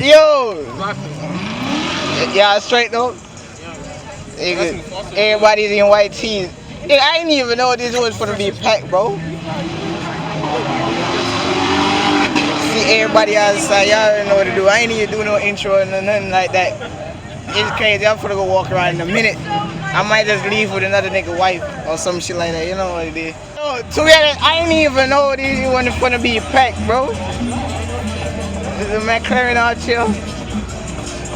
Yo! Yeah, straight though. Everybody's in white tees. Nigga, I didn't even know this was gonna be packed, bro. See everybody outside, y'all already know what to do. I ain't even do no intro or nothing like that. It's crazy. I'm gonna go walk around in a minute. I might just leave with another nigga wife or some shit like that. You know what it is. No, to be honest, I didn't even know this was gonna be packed, bro. This is a McLaren out here.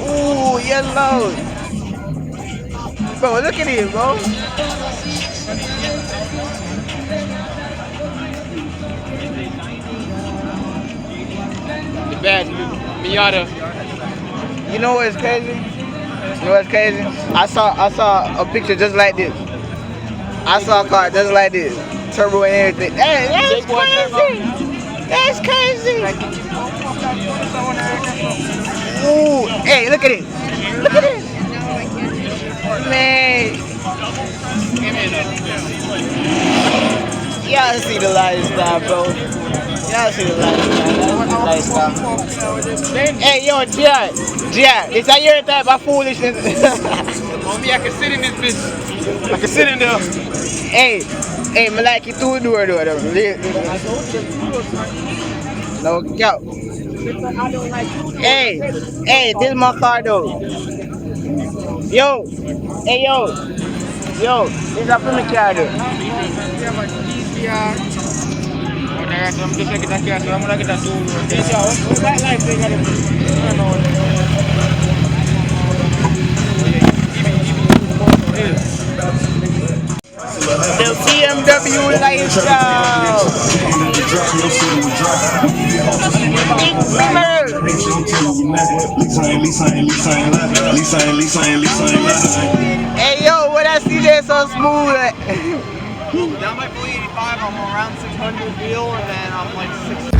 Ooh, yellow. Bro, look at it, bro. The bad Miata. You know what's crazy? You know what's crazy? I saw a picture just like this. I saw a car just like this. Turbo and everything. Hey, that's crazy. That's crazy. Ooh, hey, look at it. Look at it. Man. Y'all see the lifestyle, bro. Y'all see the lifestyle. Hey, yo, G.I. Is that your type of foolishness? Homie, I can sit in this bitch. I can sit in there. Hey, me like it too, do it. No, yo. Hey, this is my car though. Yo, hey, yo, this is a family car though. I'm just like that car, so I'm gonna get that soul. What's that life thing? I don't know. The BMW lifestyle. Hey yo, what I see there so smooth? Down my 485, I'm around 600 wheel, and then I'm like 6.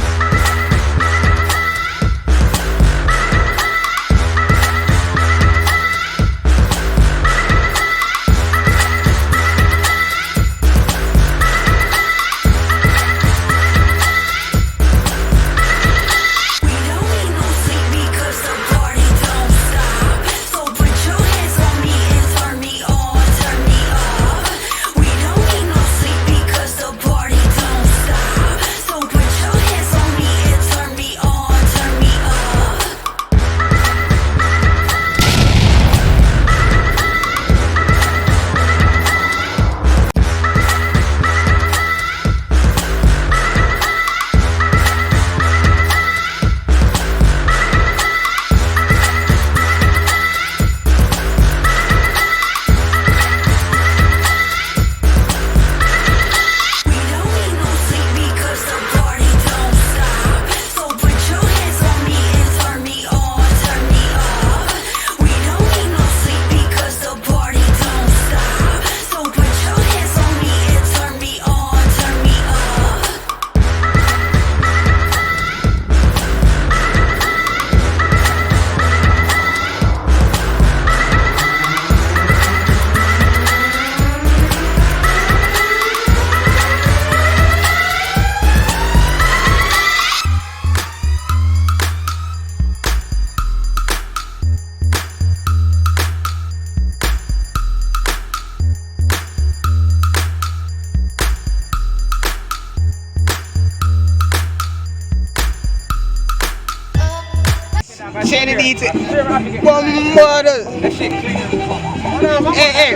Hey,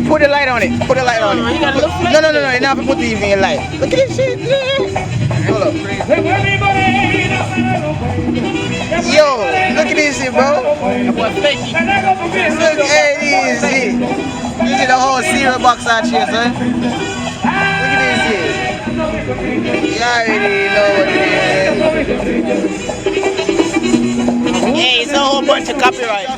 put the light on it. Put the light on it. No, you have to put the evening light. Look at this shit. Hold up. Yo, look at this shit, bro. Look at this shit. This is the whole cereal box out here, son. Look at this shit. Y'all already know what it is. Hey, it's a whole bunch of copyright.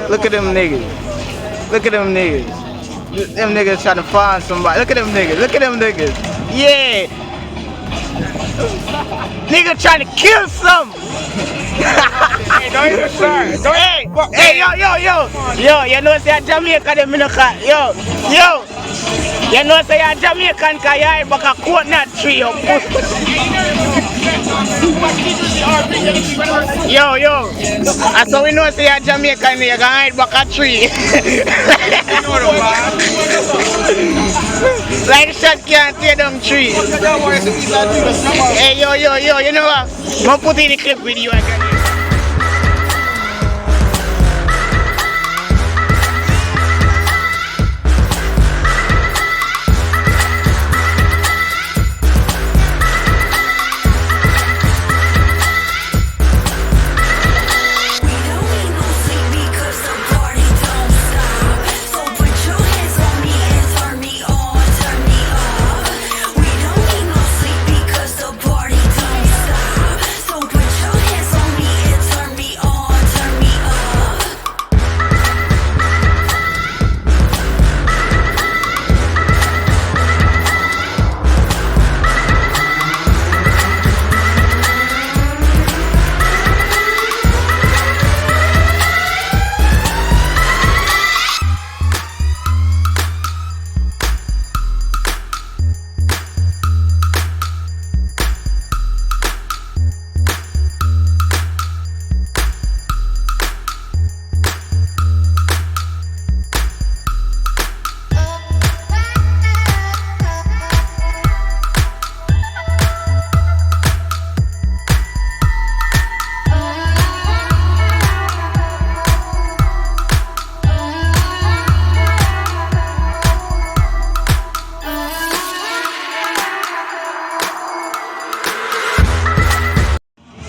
Look at them niggas. Look at them niggas. Them niggas trying to find somebody. Look at them niggas. Look at them niggas. Yeah. Nigga trying to kill some. Hey, don't even start. Hey, yo, you know say a Jamaican them in the car. Yo. You know say a Jamaican car, you back a coconut tree up. Yo. And so we know say a Jamaican, you can hide back a tree. Like shot can't tear down trees. Hey, yo, you know what? I'm put in the clip with you again.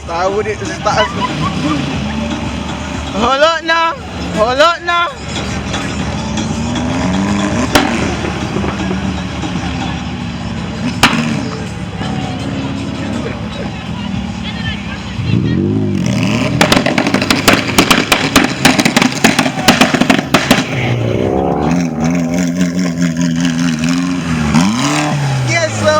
Start with it. Hold up now. Yes, sir.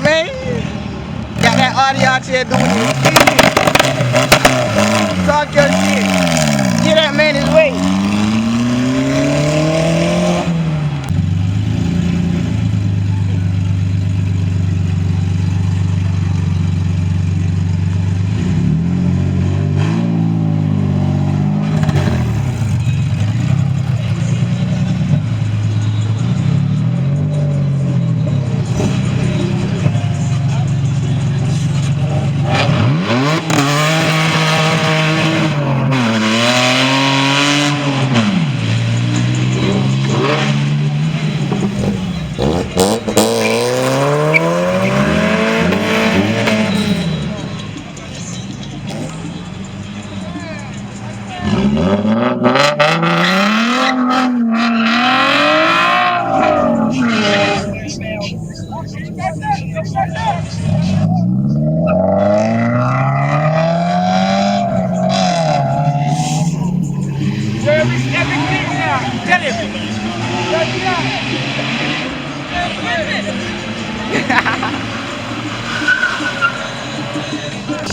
Man, got that audio out here doing it. Talk your shit. Get that man his way.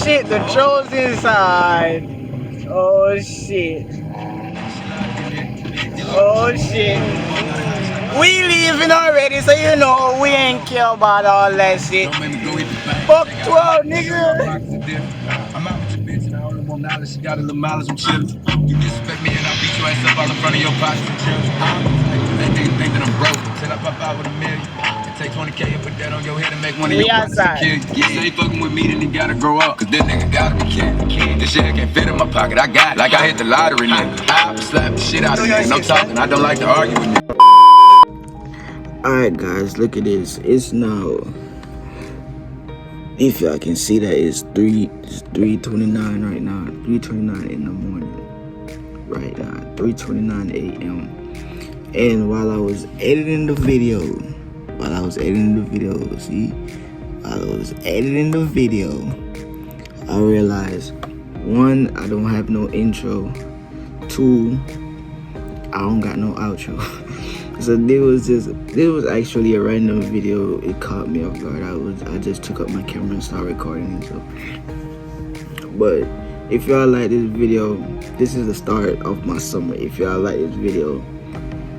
Shit, the trolls inside. Oh shit. We leaving already, so you know we ain't care about all that shit. Fuck 12, nigga. I'm out with your bitch and I only want knowledge. She got a little mileage, I'm chillin'. You disrespect me and I beat your ass up all in front of your pockets and children. They think that I'm broke till I pop out with $1 million. Take 20K and put that on your head and make one of your brothers a kid. Yeah, say fucking with me, then he gotta grow up. Cause this nigga gotta be kid. This shit can't fit in my pocket, I got it. Like I hit the lottery, nigga. I slap the shit out of niggas. I'm talking, I don't like to argue with niggas. Alright guys, look at this. It's now, if y'all can see that, it's 3:29 right now. 3:29 in the morning. Right now, 3:29 a.m. And while I was editing the video, while I was editing the video, I realized, 1, I don't have no intro. 2, I don't got no outro. So this was actually a random video. It caught me off guard. I just took up my camera and started recording it. So, but if y'all like this video, this is the start of my summer. If y'all like this video,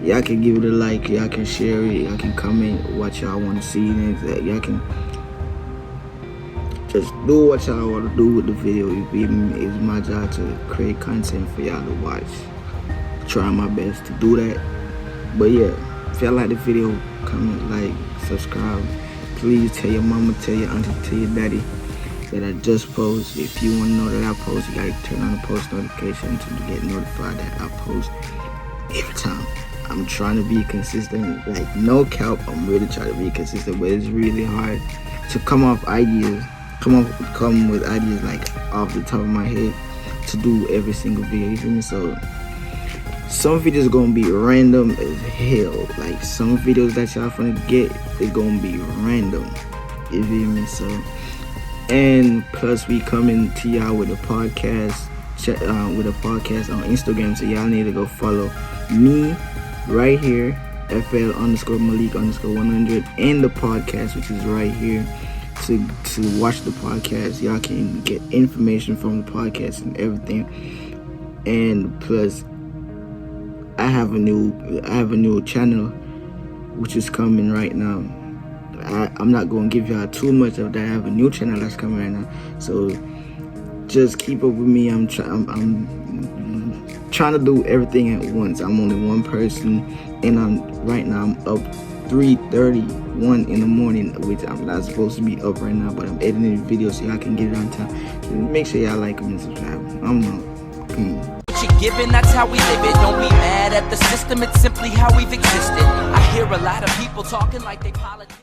y'all can give it a like, y'all can share it, y'all can comment what y'all want to see next. Y'all can just do what y'all want to do with the video. It's my job to create content for y'all to watch. Try my best to do that. But yeah, if y'all like the video, comment, like, subscribe. Please tell your mama, tell your auntie, tell your daddy that I just post. If you want to know that I post, you gotta turn on the post notification to get notified that I post every time. I'm trying to be consistent, like no cap. I'm really trying to be consistent, but it's really hard to come with ideas like off the top of my head to do every single video. You feel me? So some videos gonna be random as hell. Like some videos that y'all finna get, they gonna be random. You feel me? So, and plus we coming to y'all with a podcast, on Instagram. So y'all need to go follow me right here, FL_Malik_100, and the podcast, which is right here. To watch the podcast, y'all can get information from the podcast and everything. And plus, I have a new channel which is coming right now. I'm not gonna give y'all too much of that. I have a new channel that's coming right now, so just keep up with me. I'm trying to do everything at once. I'm only one person, and right now I'm up 3:31 in the morning, which I'm not supposed to be up right now, but I'm editing the video so y'all can get it on time. So make sure y'all like, comment, subscribe. I'm out. You're given, that's how we live it. Don't be mad at the system, it's simply how we've existed. I hear a lot of people talking like they politics.